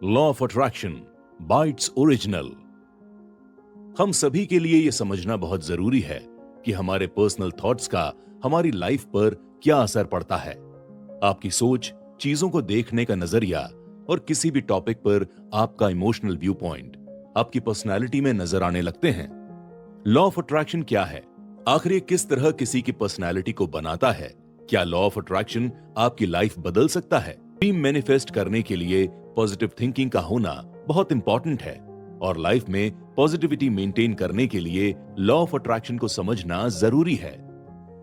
Law of attraction bytes original. हम सभी के लिए यह समझना बहुत जरूरी है कि हमारे पर्सनल थॉट्स का हमारी लाइफ पर क्या असर पड़ता है। आपकी सोच, चीजों को देखने का नजरिया और किसी भी टॉपिक पर आपका इमोशनल व्यू पॉइंट आपकी पर्सनैलिटी में नजर आने लगते हैं। लॉ ऑफ अट्रैक्शन क्या है? आखिर ये किस तरह किसी की पर्सनैलिटी को बनाता है? क्या लॉ ऑफ अट्रैक्शन आपकी लाइफ बदल सकता है? ड्रीम मैनिफेस्ट करने के लिए पॉजिटिव थिंकिंग का होना बहुत इंपॉर्टेंट है और लाइफ में पॉजिटिविटी मेंटेन करने के लिए लॉ ऑफ अट्रैक्शन को समझना जरूरी है।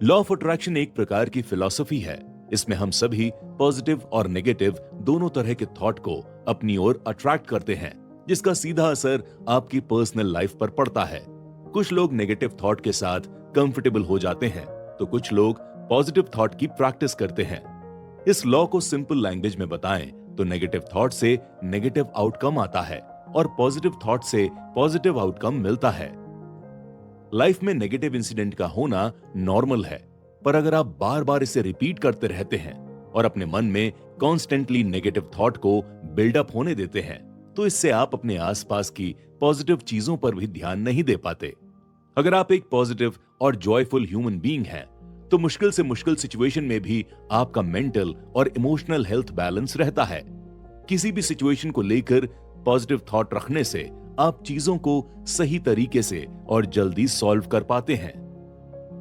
लॉ ऑफ अट्रैक्शन एक प्रकार की फिलॉसफी है। इसमें हम सभी पॉजिटिव और नेगेटिव दोनों तरह के थॉट को अपनी ओर अट्रैक्ट करते हैं, जिसका सीधा असर आपकी पर्सनल लाइफ पर पड़ता है। कुछ लोग नेगेटिव थॉट के साथ कंफर्टेबल हो जाते हैं, तो कुछ लोग पॉजिटिव थॉट की प्रैक्टिस करते हैं। इस लॉ को सिंपल लैंग्वेज में बताएं तो नेगेटिव थॉट से नेगेटिव आउटकम आता है और पॉजिटिव थॉट से पॉजिटिव आउटकम मिलता है। लाइफ में नेगेटिव इंसिडेंट का होना नॉर्मल है, पर अगर आप बार बार इसे रिपीट करते रहते हैं और अपने मन में कॉन्स्टेंटली नेगेटिव थॉट को बिल्डअप होने देते हैं, तो इससे आप अपने आसपास की पॉजिटिव चीजों पर भी ध्यान नहीं दे पाते। अगर आप एक पॉजिटिव और जॉयफुल ह्यूमन बीइंग हैं, तो मुश्किल से मुश्किल सिचुएशन में भी आपका मेंटल और इमोशनल हेल्थ बैलेंस रहता है। किसी भी सिचुएशन को लेकर पॉजिटिव थॉट रखने से आप चीजों को सही तरीके से और जल्दी सॉल्व कर पाते हैं।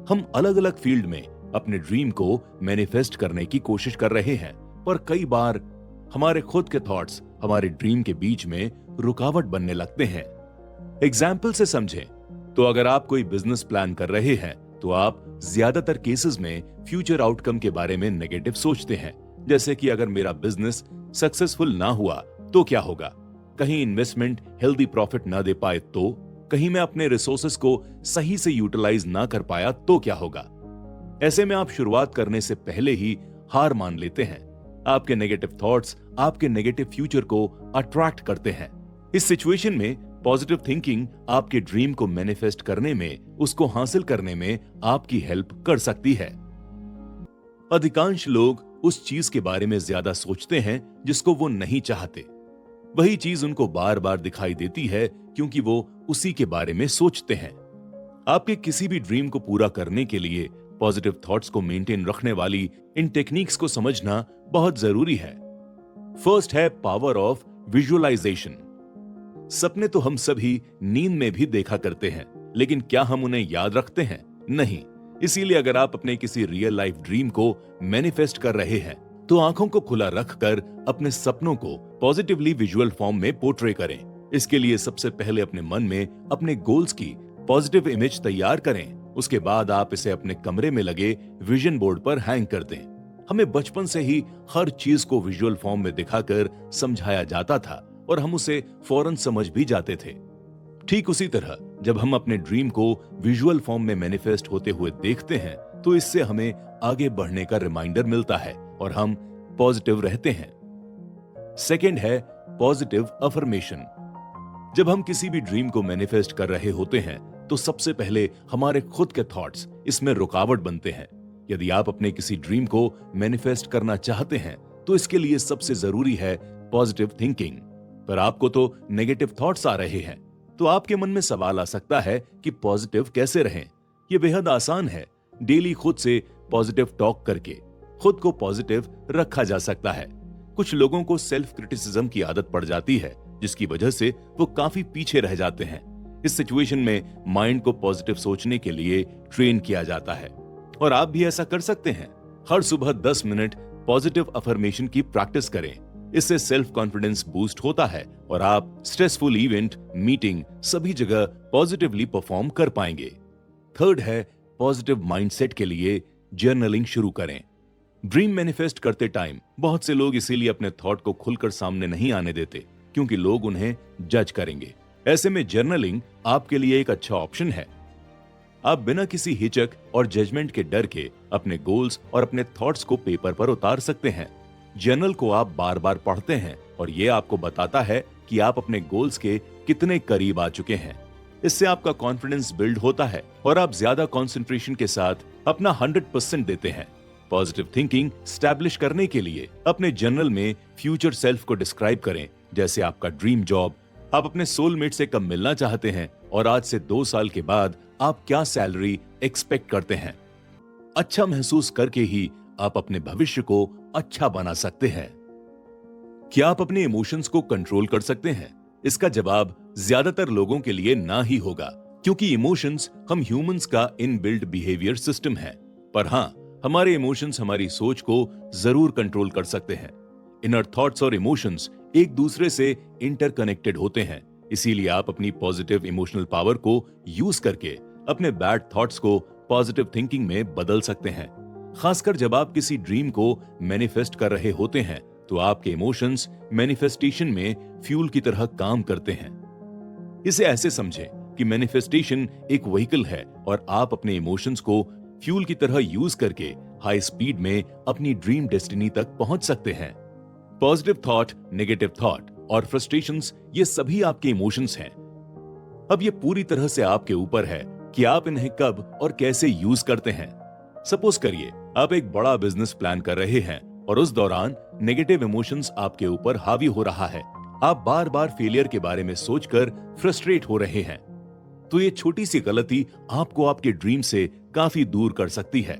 हम अलग अलग फील्ड में अपने ड्रीम को मैनिफेस्ट करने की कोशिश कर रहे हैं, पर कई बार हमारे खुद के थॉट्स हमारे ड्रीम के बीच में रुकावट बनने लगते हैं। एग्जाम्पल से समझें तो अगर आप कोई बिजनेस प्लान कर रहे हैं, तो आप ज्यादातर केसेस में फ्यूचर आउटकम के बारे में नेगेटिव सोचते हैं। जैसे कि अगर मेरा बिजनेस सक्सेसफुल ना हुआ तो क्या होगा, कहीं इन्वेस्टमेंट हेल्दी प्रॉफिट ना दे पाए तो, कहीं मैं अपने रिसोर्सेस को सही से यूटिलाइज ना कर पाया तो क्या होगा। ऐसे में आप शुरुआत करने से पहले ही हार मान लेते हैं। आपके नेगेटिव थॉट्स आपके नेगेटिव फ्यूचर को अट्रैक्ट करते हैं। इस सिचुएशन में पॉजिटिव थिंकिंग आपके ड्रीम को मैनिफेस्ट करने में, उसको हासिल करने में आपकी हेल्प कर सकती है। अधिकांश लोग उस चीज के बारे में ज्यादा सोचते हैं जिसको वो नहीं चाहते। वही चीज उनको बार बार दिखाई देती है क्योंकि वो उसी के बारे में सोचते हैं। आपके किसी भी ड्रीम को पूरा करने के लिए पॉजिटिव थॉट्स को मेंटेन रखने वाली इन टेक्निक्स को समझना बहुत जरूरी है। फर्स्ट है पावर ऑफ विजुअलाइजेशन। सपने तो हम सभी नींद में भी देखा करते हैं, लेकिन क्या हम उन्हें याद रखते हैं? नहीं। इसीलिए अगर आप अपने किसी रियल लाइफ ड्रीम को मैनिफेस्ट कर रहे हैं, तो आंखों को खुला रखकर अपने सपनों को पॉजिटिवली विजुअल फॉर्म में पोर्ट्रे करें। इसके लिए सबसे पहले अपने मन में अपने गोल्स की पॉजिटिव इमेज तैयार करें। उसके बाद आप इसे अपने कमरे में लगे विजन बोर्ड पर हैंग कर दें। हमें बचपन से ही हर चीज को विजुअल फॉर्म में दिखाकर समझाया जाता था और हम उसे फौरन समझ भी जाते थे। ठीक उसी तरह जब हम अपने ड्रीम को विजुअल फॉर्म में मैनिफेस्ट होते हुए देखते हैं, तो इससे हमें आगे बढ़ने का रिमाइंडर मिलता है और हम पॉजिटिव रहते हैं। सेकंड है पॉजिटिव अफर्मेशन। जब हम किसी भी ड्रीम को मैनिफेस्ट कर रहे होते हैं, तो सबसे पहले हमारे खुद के थॉट्स इसमें रुकावट बनते हैं। यदि आप अपने किसी ड्रीम को मैनिफेस्ट करना चाहते हैं, तो इसके लिए सबसे जरूरी है पॉजिटिव थिंकिंग। पर आपको तो नेगेटिव थॉट्स आ रहे हैं, तो आपके मन में सवाल आ सकता है कि पॉजिटिव कैसे रहें। यह बेहद आसान है। डेली खुद से पॉजिटिव टॉक करके खुद को पॉजिटिव रखा जा सकता है। कुछ लोगों को सेल्फ क्रिटिसिज्म की आदत पड़ जाती है, जिसकी वजह से वो काफी पीछे रह जाते हैं। इस सिचुएशन में माइंड को पॉजिटिव सोचने के लिए ट्रेन किया जाता है और आप भी ऐसा कर सकते हैं। हर सुबह 10 मिनट पॉजिटिव अफर्मेशन की प्रैक्टिस करें। इससे सेल्फ कॉन्फिडेंस बूस्ट होता है और आप स्ट्रेसफुल इवेंट, मीटिंग सभी जगह पॉजिटिवली परफॉर्म कर पाएंगे। थर्ड है पॉजिटिव माइंडसेट के लिए जर्नलिंग शुरू करें। ड्रीम मैनिफेस्ट करते टाइम बहुत से लोग इसीलिए अपने थॉट को खुलकर सामने नहीं आने देते, क्योंकि लोग उन्हें जज करेंगे। ऐसे में जर्नलिंग आपके लिए एक अच्छा ऑप्शन है। आप बिना किसी हिचक और जजमेंट के डर के अपने गोल्स और अपने थॉट्स को पेपर पर उतार सकते हैं। जर्नल को आप बार बार पढ़ते हैं और ये आपको बताता है कि आप अपने गोल्स के कितने करीब आ चुके हैं। इससे आपका कॉन्फिडेंस बिल्ड होता है और आप ज्यादा कंसंट्रेशन के साथ अपना 100% देते हैं। पॉजिटिव थिंकिंग स्टैब्लिश करने के लिए अपने जर्नल में फ्यूचर सेल्फ को डिस्क्राइब करें, जैसे आपका ड्रीम जॉब, आप अपने सोलमेट से कब मिलना चाहते हैं और आज से 2 साल के बाद आप क्या सैलरी एक्सपेक्ट करते हैं। अच्छा महसूस करके ही आप अपने भविष्य को अच्छा बना सकते हैं। क्या आप अपने इमोशंस को कंट्रोल कर सकते हैं? इसका जवाब ज्यादातर लोगों के लिए ना ही होगा, क्योंकि इमोशंस हम ह्यूमंस का इनबिल्ट बिहेवियर सिस्टम है। पर हां, हमारे इमोशंस हमारी सोच को जरूर कंट्रोल कर सकते हैं। इनर थॉट्स और इमोशंस एक दूसरे से इंटरकनेक्टेड होते हैं, इसीलिए आप अपनी पॉजिटिव इमोशनल पावर को यूज करके अपने बैड थॉट्स को पॉजिटिव थिंकिंग में बदल सकते हैं। खासकर जब आप किसी ड्रीम को मैनिफेस्ट कर रहे होते हैं, तो आपके इमोशंस मैनिफेस्टेशन में फ्यूल की तरह काम करते हैं। इसे ऐसे समझें कि मैनिफेस्टेशन एक व्हीकल है और आप अपने इमोशंस को फ्यूल की तरह यूज करके हाई स्पीड में अपनी ड्रीम डेस्टिनी तक पहुंच सकते हैं। पॉजिटिव थॉट, नेगेटिव थॉट और फ्रस्ट्रेशंस, ये सभी आपके इमोशंस हैं। अब ये पूरी तरह से आपके ऊपर है कि आप इन्हें कब और कैसे यूज करते हैं। सपोज करिए आप एक बड़ा बिजनेस प्लान कर रहे हैं और उस दौरान नेगेटिव इमोशंस आपके ऊपर हावी हो रहा है। आप बार बार फेलियर के बारे में सोचकर फ्रस्ट्रेट हो रहे हैं। तो ये छोटी सी गलती आपको आपके ड्रीम से काफी दूर कर सकती है।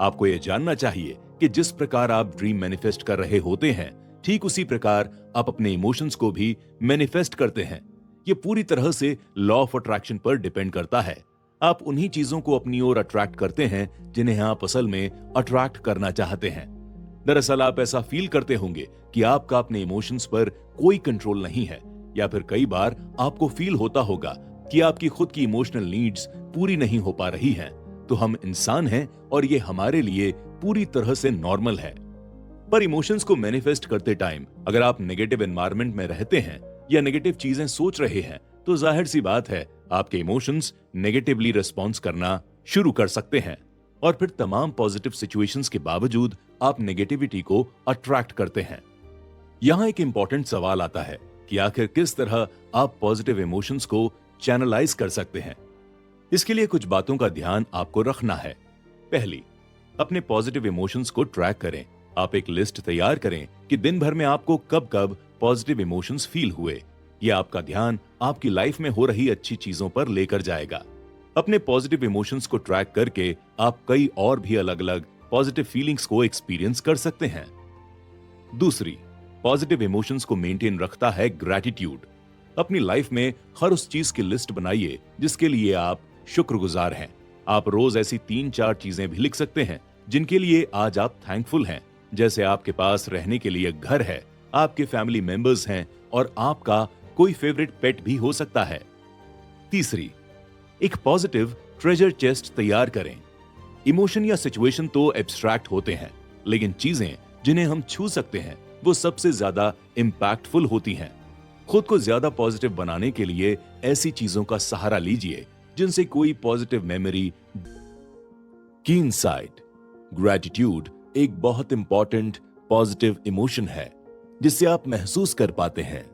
आपको ये जानना चाहिए कि जिस प्रकार आप ड्रीम मैनिफेस्ट कर रहे होते हैं, ठीक उसी प्रकार आप अपने इमोशंस को भी मैनिफेस्ट करते हैं। ये पूरी तरह से लॉ ऑफ अट्रैक्शन पर डिपेंड करता है। आप उन्हीं चीजों को अपनी ओर अट्रैक्ट करते हैं जिन्हें आप असल में अट्रैक्ट करना चाहते हैं। दरअसल आप ऐसा फील करते होंगे कि आपका अपने इमोशंस पर कोई कंट्रोल नहीं है, या फिर कई बार आपको फील होता होगा कि आपकी खुद की इमोशनल नीड्स पूरी नहीं हो पा रही हैं। तो हम इंसान हैं और ये हमारे लिए पूरी तरह से नॉर्मल है। पर इमोशंस को मैनिफेस्ट करते टाइम अगर आप नेगेटिव एनवायरनमेंट में रहते हैं या नेगेटिव चीजें सोच रहे हैं, तो जाहिर सी बात है आपके इमोशंस नेगेटिवली रिस्पॉन्स करना शुरू कर सकते हैं और फिर तमाम पॉजिटिव सिचुएशंस के बावजूद आप नेगेटिविटी को अट्रैक्ट करते हैं। यहां एक इंपॉर्टेंट सवाल आता है कि आखिर किस तरह आप पॉजिटिव इमोशंस को चैनलाइज कर सकते हैं। इसके लिए कुछ बातों का ध्यान आपको रखना है। पहली, अपने पॉजिटिव इमोशंस को ट्रैक करें। आप एक लिस्ट तैयार करें कि दिन भर में आपको कब कब पॉजिटिव इमोशंस फील हुए। यह आपका ध्यान आपकी लाइफ में हो रही अच्छी चीजों पर लेकर जाएगा। अपने पॉजिटिव इमोशंस को ट्रैक करके आप कई और भी अलग अलग पॉजिटिव फीलिंग्स को एक्सपीरियंस कर सकते हैं। दूसरी, पॉजिटिव इमोशंस को मेंटेन रखता है ग्रैटिट्यूड। अपनी लाइफ में हर उस चीज की लिस्ट बनाइए जिसके लिए आप शुक्रगुजार हैं। आप रोज ऐसी 3-4 चीजें भी लिख सकते हैं जिनके लिए आज आप थैंकफुल हैं, जैसे आपके पास रहने के लिए घर है, आपके फैमिली मेंबर्स हैं और आपका कोई फेवरेट पेट भी हो सकता है। तीसरी, एक पॉजिटिव ट्रेजर चेस्ट तैयार करें। इमोशन या सिचुएशन तो एब्स्ट्रैक्ट होते हैं, लेकिन चीजें जिन्हें हम छू सकते हैं वो सबसे ज्यादा इंपैक्टफुल होती हैं। खुद को ज्यादा पॉजिटिव बनाने के लिए ऐसी चीजों का सहारा लीजिए जिनसे कोई पॉजिटिव मेमोरी। की इनसाइट, ग्रैटिट्यूड एक बहुत इंपॉर्टेंट पॉजिटिव इमोशन है जिससे आप महसूस कर पाते हैं।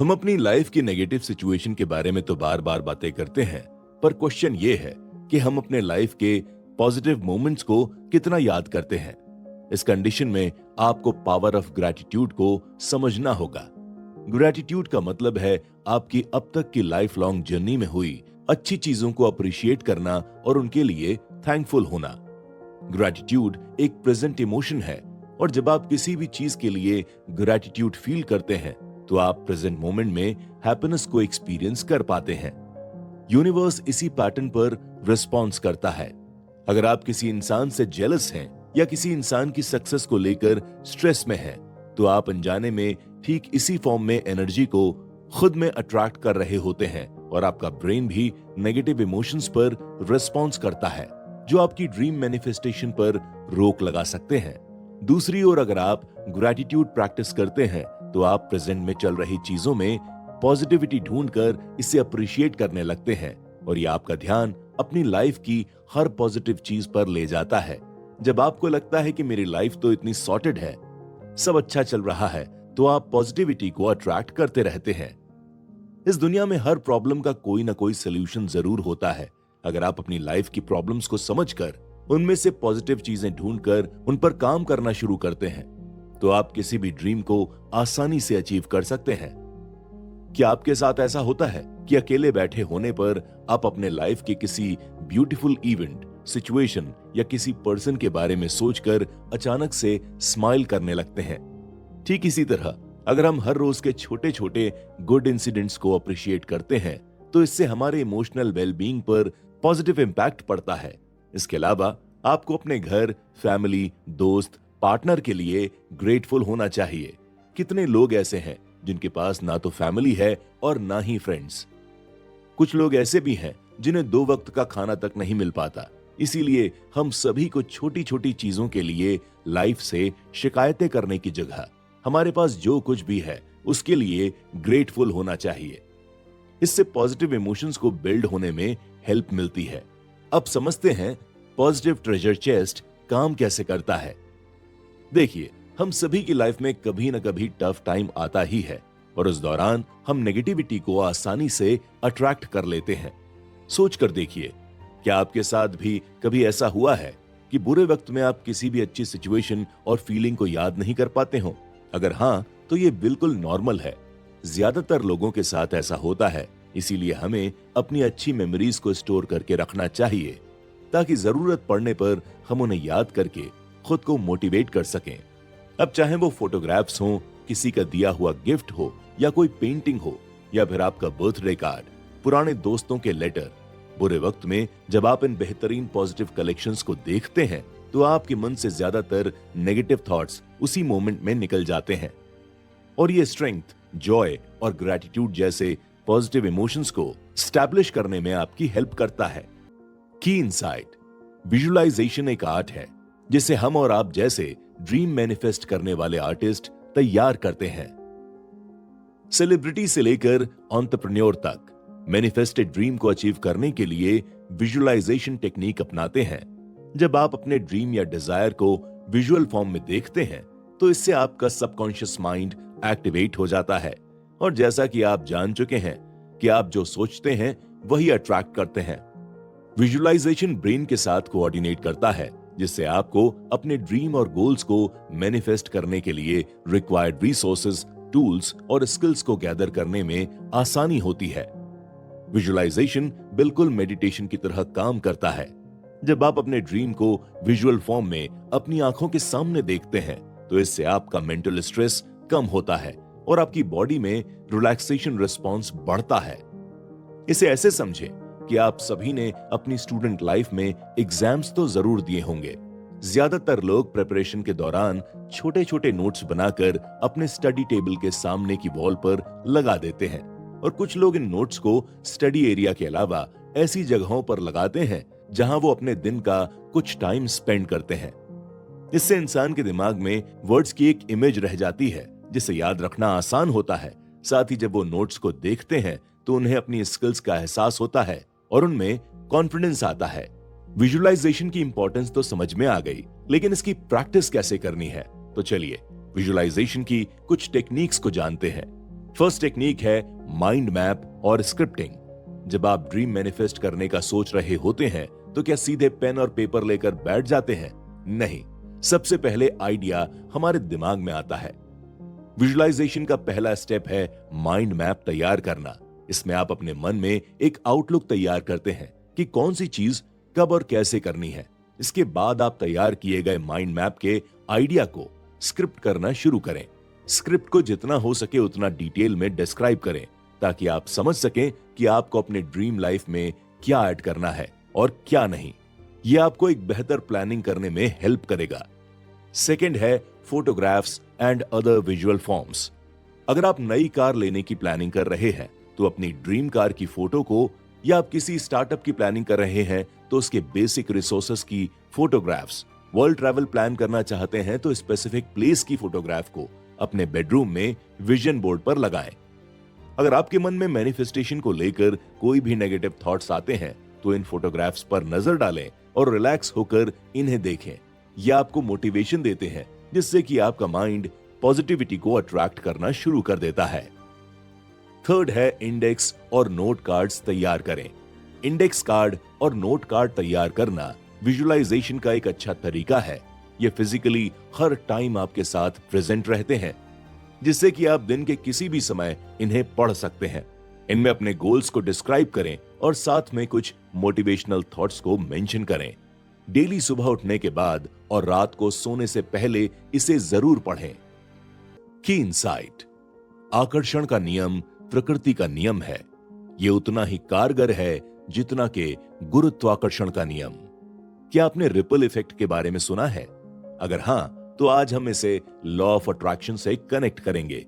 हम अपनी लाइफ की नेगेटिव सिचुएशन के बारे में तो बार बार बातें करते हैं, पर क्वेश्चन ये है कि हम अपने लाइफ के पॉजिटिव मोमेंट्स को कितना याद करते हैं। इस कंडीशन में आपको पावर ऑफ ग्रैटिट्यूड को समझना होगा। ग्रैटिट्यूड का मतलब है आपकी अब तक की लाइफ लॉन्ग जर्नी में हुई अच्छी चीजों को अप्रिशिएट करना और उनके लिए थैंकफुल होना। ग्रैटिट्यूड एक प्रेजेंट इमोशन है और जब आप किसी भी चीज के लिए ग्रैटिट्यूड फील करते हैं तो आप प्रेजेंट मोमेंट में हैप्पीनेस को एक्सपीरियंस कर पाते हैं। यूनिवर्स इसी पैटर्न पर रिस्पॉन्स करता है। अगर आप किसी इंसान से जेलस हैं या किसी इंसान की सक्सेस को लेकर स्ट्रेस में हैं, तो आप अनजाने में ठीक इसी फॉर्म में एनर्जी को खुद में अट्रैक्ट कर रहे होते हैं और आपका ब्रेन भी नेगेटिव इमोशंस पर रिस्पॉन्स करता है, जो आपकी ड्रीम मैनिफेस्टेशन पर रोक लगा सकते हैं। दूसरी ओर अगर आप ग्रैटिट्यूड प्रैक्टिस करते हैं तो आप प्रेजेंट में चल रही चीजों में पॉजिटिविटी ढूंढकर इसे अप्रिशिएट करने लगते हैं और ये आपका ध्यान अपनी लाइफ की हर पॉजिटिव चीज पर ले जाता है। जब आपको लगता है कि मेरी लाइफ तो इतनी सॉर्टेड है, सब अच्छा चल रहा है, तो आप पॉजिटिविटी को अट्रैक्ट करते रहते हैं। इस दुनिया में हर प्रॉब्लम का कोई ना कोई सोल्यूशन जरूर होता है। अगर आप अपनी लाइफ की प्रॉब्लम्स को समझकर उनमें से पॉजिटिव चीजें ढूंढकर उन पर काम करना शुरू करते हैं, तो आप किसी भी ड्रीम को आसानी से अचीव कर सकते हैं। क्या आपके साथ ऐसा होता है कि अकेले बैठे होने पर आप अपने लाइफ के किसी ब्यूटीफुल इवेंट, सिचुएशन या किसी पर्सन के बारे में सोचकर अचानक से स्माइल करने लगते हैं? ठीक इसी तरह अगर हम हर रोज के छोटे छोटे गुड इंसिडेंट्स को अप्रिशिएट करते हैं तो इससे हमारे इमोशनल वेलबींग पर पॉजिटिव इंपैक्ट पड़ता है। इसके अलावा आपको अपने घर, फैमिली, दोस्त, पार्टनर के लिए ग्रेटफुल होना चाहिए। कितने लोग ऐसे हैं जिनके पास ना तो फैमिली है और ना ही फ्रेंड्स। कुछ लोग ऐसे भी हैं जिन्हें 2 वक्त का खाना तक नहीं मिल पाता। इसीलिए हम सभी को छोटी छोटी चीजों के लिए लाइफ से शिकायतें करने की जगह हमारे पास जो कुछ भी है उसके लिए ग्रेटफुल होना चाहिए। इससे पॉजिटिव इमोशंस को बिल्ड होने में हेल्प मिलती है। अब समझते हैं पॉजिटिव ट्रेजर चेस्ट काम कैसे करता है। देखिए, हम सभी की लाइफ में कभी ना कभी टफ टाइम आता ही है और उस दौरान हम नेगेटिविटी को आसानी से अट्रैक्ट कर लेते हैं। सोच कर देखिए, क्या आपके साथ भी कभी ऐसा हुआ है कि बुरे वक्त में आप किसी भी अच्छी सिचुएशन और फीलिंग को याद नहीं कर पाते हो? अगर हाँ, तो ये बिल्कुल नॉर्मल है। ज्यादातर लोगों के साथ ऐसा होता है। इसीलिए हमें अपनी अच्छी मेमोरीज को स्टोर करके रखना चाहिए ताकि जरूरत पड़ने पर हम उन्हें याद करके खुद को मोटिवेट कर सकें। अब चाहे वो फोटोग्राफ्स हो, किसी का दिया हुआ गिफ्ट हो या कोई पेंटिंग हो या फिर आपका बर्थडे कार्ड, पुराने दोस्तों के लेटर, बुरे वक्त में जब आप इन बेहतरीन पॉजिटिव कलेक्शंस को देखते हैं तो आपके मन से ज्यादातर नेगेटिव थॉट्स उसी मोमेंट में निकल जाते हैं और ये स्ट्रेंथ, जॉय और ग्रैटिट्यूड जैसे पॉजिटिव इमोशंस को स्टैब्लिश करने में आपकी हेल्प करता है। की इनसाइट, विजुअलाइजेशन एक आर्ट है जिसे हम और आप जैसे ड्रीम मैनिफेस्ट करने वाले आर्टिस्ट तैयार करते हैं। सेलिब्रिटी से लेकर एंटरप्रेन्योर तक मैनिफेस्टेड ड्रीम को अचीव करने के लिए विजुअलाइजेशन टेक्निक अपनाते हैं। जब आप अपने ड्रीम या डिजायर को विजुअल फॉर्म में देखते हैं तो इससे आपका सबकॉन्शियस माइंड एक्टिवेट हो जाता है और जैसा कि आप जान चुके हैं कि आप जो सोचते हैं वही अट्रैक्ट करते हैं। विजुअलाइजेशन ब्रेन के साथ कोऑर्डिनेट करता है जिससे आपको अपने ड्रीम और गोल्स को मैनिफेस्ट करने के लिए रिक्वायर्ड रिसोर्सेज, टूल्स और स्किल्स को गैदर करने में आसानी होती है। विजुअलाइजेशन बिल्कुल मेडिटेशन की तरह काम करता है। जब आप अपने ड्रीम को विजुअल फॉर्म में अपनी आंखों के सामने देखते हैं तो इससे आपका मेंटल स्ट्रेस कम होता है और आपकी बॉडी में रिलैक्सेशन रिस्पॉन्स बढ़ता है। इसे ऐसे समझें कि आप सभी ने अपनी स्टूडेंट लाइफ में एग्जाम्स तो जरूर दिए होंगे। ज्यादातर लोग प्रिपरेशन के दौरान छोटे छोटे नोट्स बनाकर अपने स्टडी टेबल के सामने की वॉल पर लगा देते हैं और कुछ लोग इन नोट्स को स्टडी एरिया के अलावा ऐसी जगहों पर लगाते हैं जहां वो अपने दिन का कुछ टाइम स्पेंड करते हैं। इससे इंसान के दिमाग में वर्ड्स की एक इमेज रह जाती है जिसे याद रखना आसान होता है। साथ ही जब वो नोट्स को देखते हैं तो उन्हें अपनी स्किल्स का एहसास होता है और उनमें कॉन्फिडेंस आता है। विजुअलाइजेशन की इंपॉर्टेंस तो समझ में आ गई, लेकिन इसकी प्रैक्टिस कैसे करनी है? तो चलिए विजुअलाइजेशन की कुछ टेक्निक्स को जानते हैं। फर्स्ट टेक्निक है माइंड मैप और स्क्रिप्टिंग। जब आप ड्रीम मैनिफेस्ट करने का सोच रहे होते हैं तो क्या सीधे पेन और पेपर लेकर बैठ जाते हैं? नहीं, सबसे पहले आइडिया हमारे दिमाग में आता है। विजुअलाइजेशन का पहला स्टेप है माइंड मैप तैयार करना। इसमें आप अपने मन में एक आउटलुक तैयार करते हैं कि कौन सी चीज कब और कैसे करनी है। इसके बाद आप तैयार किए गए माइंड मैप के आइडिया को स्क्रिप्ट करना शुरू करें। स्क्रिप्ट को जितना हो सके उतना डिटेल में डिस्क्राइब करें ताकि आप समझ सकें कि आपको अपने ड्रीम लाइफ में क्या ऐड करना है और क्या नहीं। यह आपको एक बेहतर प्लानिंग करने में हेल्प करेगा। सेकंड है photographs and other visual forms. अगर आप नई कार लेने की प्लानिंग कर रहे हैं तो अपनी ड्रीम कार की फोटो को, या आप किसी स्टार्टअप की प्लानिंग कर रहे हैं तो उसके बेसिक रिसोर्सेस की फोटोग्राफ्स, वर्ल्ड ट्रैवल प्लान करना चाहते हैं तो स्पेसिफिक प्लेस की फोटोग्राफ को अपने बेडरूम में विजन बोर्ड पर लगाएं। अगर आपके मन में मैनिफेस्टेशन को लेकर कोई भी नेगेटिव थॉट्स आते हैं तो इन फोटोग्राफ्स पर नजर डालें और रिलैक्स होकर इन्हें देखें। यह आपको मोटिवेशन देते हैं जिससे कि आपका माइंड पॉजिटिविटी को अट्रैक्ट करना शुरू कर देता है। थर्ड है इंडेक्स और नोट कार्ड्स तैयार करें। इंडेक्स कार्ड और नोट कार्ड तैयार करना विजुअलाइजेशन का एक अच्छा तरीका है। ये फिजिकली हर टाइम आपके साथ प्रेजेंट रहते हैं, जिससे कि आप दिन के किसी भी समय इन्हें पढ़ सकते हैं। इनमें अपने गोल्स को डिस्क्राइब करें और साथ में कुछ मोटिवेशनल थॉट्स को मेंशन करें। डेली सुबह उठने के बाद और रात को सोने से पहले इसे जरूर पढ़ें। की इनसाइट, आकर्षण का नियम प्रकृति का नियम है। यह उतना ही कारगर है जितना कि गुरुत्वाकर्षण का नियम। क्या आपने रिपल इफेक्ट के बारे में सुना है? अगर हां, तो आज हम इसे लॉ ऑफ अट्रैक्शन से कनेक्ट करेंगे।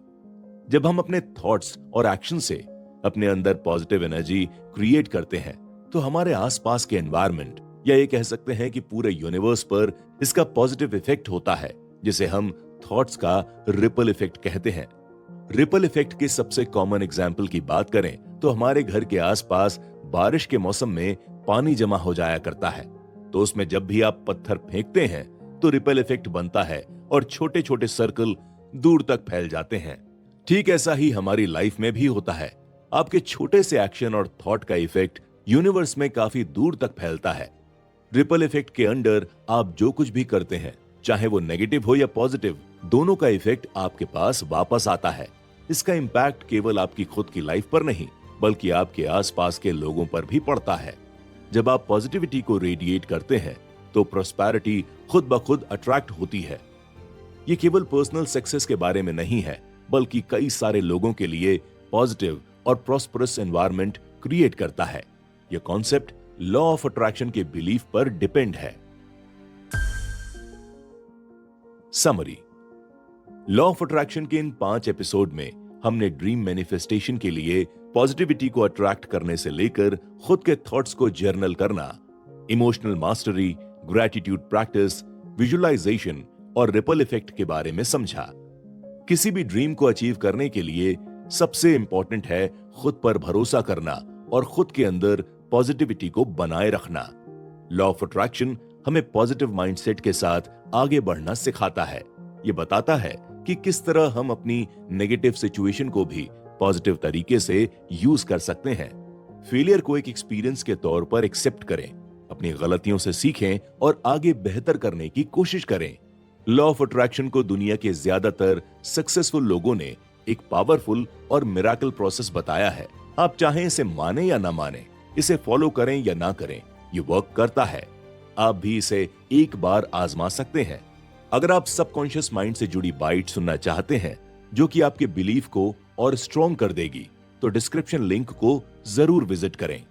जब हम अपने थॉट्स और एक्शन से अपने अंदर पॉजिटिव एनर्जी क्रिएट करते हैं, तो हमारे आसपास के एनवायरनमेंट या ये कह सकते हैं कि पूरे यूनिवर्स पर इसका पॉजिटिव इफेक्ट होता है, जिसे हम थॉट्स का रिपल इफेक्ट कहते हैं। रिपल इफेक्ट के सबसे कॉमन एग्जाम्पल की बात करें तो हमारे घर के आसपास बारिश के मौसम में पानी जमा हो जाया करता है, तो उसमें जब भी आप पत्थर फेंकते हैं तो रिपल इफेक्ट बनता है और छोटे छोटे सर्कल दूर तक फैल जाते हैं। ठीक ऐसा ही हमारी लाइफ में भी होता है। आपके छोटे से एक्शन और थॉट का इफेक्ट यूनिवर्स में काफी दूर तक फैलता है। रिपल इफेक्ट के अंडर आप जो कुछ भी करते हैं, चाहे वो नेगेटिव हो या पॉजिटिव, दोनों का इफेक्ट आपके पास वापस आता है। इसका इंपैक्ट केवल आपकी खुद की लाइफ पर नहीं, बल्कि आपके आसपास के लोगों पर भी पड़ता है। जब आप पॉजिटिविटी को रेडिएट करते हैं तो प्रॉस्पेरिटी खुद ब खुद अट्रैक्ट होती है। ये केवल पर्सनल सक्सेस के बारे में नहीं है, बल्कि कई सारे लोगों के लिए पॉजिटिव और प्रॉस्परस एनवायरनमेंट क्रिएट करता है। यह कॉन्सेप्ट लॉ ऑफ अट्रैक्शन के बिलीफ पर डिपेंड है। समरी, लॉ ऑफ अट्रैक्शन के इन 5 एपिसोड में हमने ड्रीम मैनिफेस्टेशन के लिए पॉजिटिविटी को अट्रैक्ट करने से लेकर खुद के थॉट्स को जर्नल करना, emotional mastery, gratitude practice, visualisation और रिपल इफेक्ट के बारे में समझा। किसी भी ड्रीम को अचीव करने के लिए सबसे इंपॉर्टेंट है खुद पर भरोसा करना और खुद के अंदर पॉजिटिविटी को बनाए रखना। लॉ ऑफ अट्रैक्शन हमें पॉजिटिव माइंडसेट के साथ आगे बढ़ना सिखाता है। ये बताता है कि किस तरह हम अपनी नेगेटिव सिचुएशन को भी पॉजिटिव तरीके से यूज कर सकते हैं। फेलियर को एक एक्सपीरियंस के तौर पर एक्सेप्ट करें, अपनी गलतियों से सीखें और आगे बेहतर करने की कोशिश करें। लॉ ऑफ अट्रैक्शन को दुनिया के ज्यादातर सक्सेसफुल लोगों ने एक पावरफुल और मिरेकल प्रोसेस बताया है। आप चाहें इसे माने या ना माने, इसे फॉलो करें या ना करें, ये वर्क करता है। आप भी इसे एक बार आजमा सकते हैं। अगर आप सबकॉन्शियस माइंड से जुड़ी बाइट सुनना चाहते हैं जो कि आपके बिलीफ को और स्ट्रॉन्ग कर देगी, तो डिस्क्रिप्शन लिंक को जरूर विजिट करें।